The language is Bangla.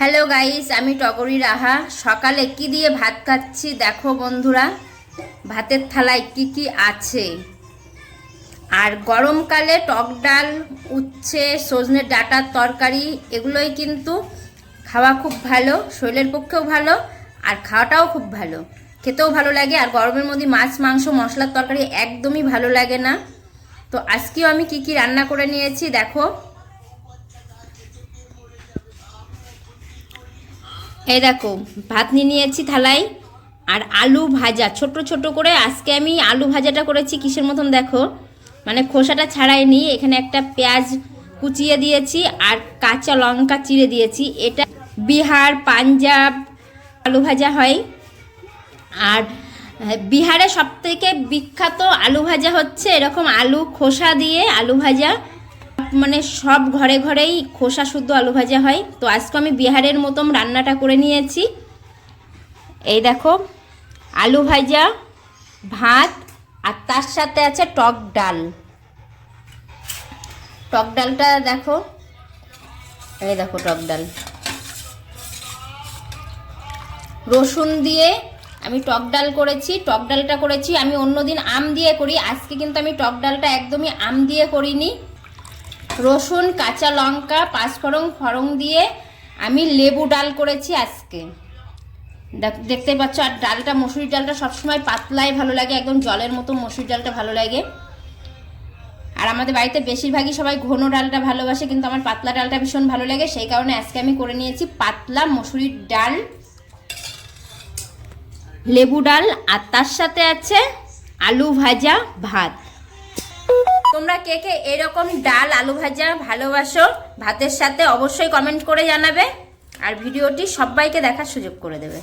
হ্যালো গাইস, আমি টগরি রাহা। সকালে কি দিয়ে ভাত খাচ্ছি দেখো বন্ধুরা, ভাতের থালায় কি কি আছে। আর গরমকালে টক ডাল, উচ্ছে, সজনের ডাঁটার তরকারি এগুলোই কিন্তু খাওয়া খুব ভালো, শরীরের পক্ষেও ভালো আর খাওয়াটাও খুব ভালো, খেতেও ভালো লাগে। আর গরমের মধ্যে মাছ, মাংস, মশলার তরকারি একদমই ভালো লাগে না। তো আজকেও আমি কি কি রান্না করে নিয়েছি দেখো। এই দেখো, ভাত নিয়ে নিয়েছি থালায়, আর আলু ভাজা ছোট ছোট করে। আজকে আমি আলু ভাজাটা করেছি কিসের মতন দেখো, মানে খোসাটা ছাড়াইনি। এখানে একটা পেঁয়াজ কুচিয়ে দিয়েছি আর কাঁচা লঙ্কা চিড়ে দিয়েছি। এটা বিহার, পাঞ্জাব আলু ভাজা হয়। আর বিহারে সবথেকে বিখ্যাত আলু ভাজা হচ্ছে এরকম আলু খোসা দিয়ে আলু ভাজা, মানে সব ঘরে ঘরেই খোসা শুদ্ধ আলু ভাজা হয়। তো আজকে আমি বিহারের মতন রান্নাটা করে নিয়েছি। এই দেখো, আলু ভাজা, ভাত, আর তার সাথে আছে টক ডাল। টক ডালটা দেখো, এই দেখো টক ডাল রসুন দিয়ে আমি টক ডাল করেছি। টক ডালটা করেছি আমি অন্যদিন আম দিয়ে করি, আজকে কিন্তু আমি টক ডালটা একদমই আম দিয়ে করিনি। রসুন, কাঁচা লঙ্কা, পাঁচফোড়ন ফোড়ন দিয়ে আমি লেবু ডাল করেছি আজকে, দেখতে পাচ্ছ। আর ডালটা, মসুরির ডালটা সবসময় পাতলাই ভালো লাগে, একদম জলের মতো মসুরির ডালটা ভালো লাগে। আর আমাদের বাড়িতে বেশিরভাগই সবাই ঘন ডালটা ভালোবাসে, কিন্তু আমার পাতলা ডালটা ভীষণ ভালো লাগে। সেই কারণে আজকে আমি করে নিয়েছি পাতলা মসুরির ডাল, লেবু ডাল, আর তার সাথে আছে আলু ভাজা, ভাত। তোমরা কে কে এরকম ডাল আলু ভাজা ভালোবাসো ভাতের সাথে অবশ্যই কমেন্ট করে জানাবে, আর ভিডিওটি সবাইকে দেখার সুযোগ করে দেবে।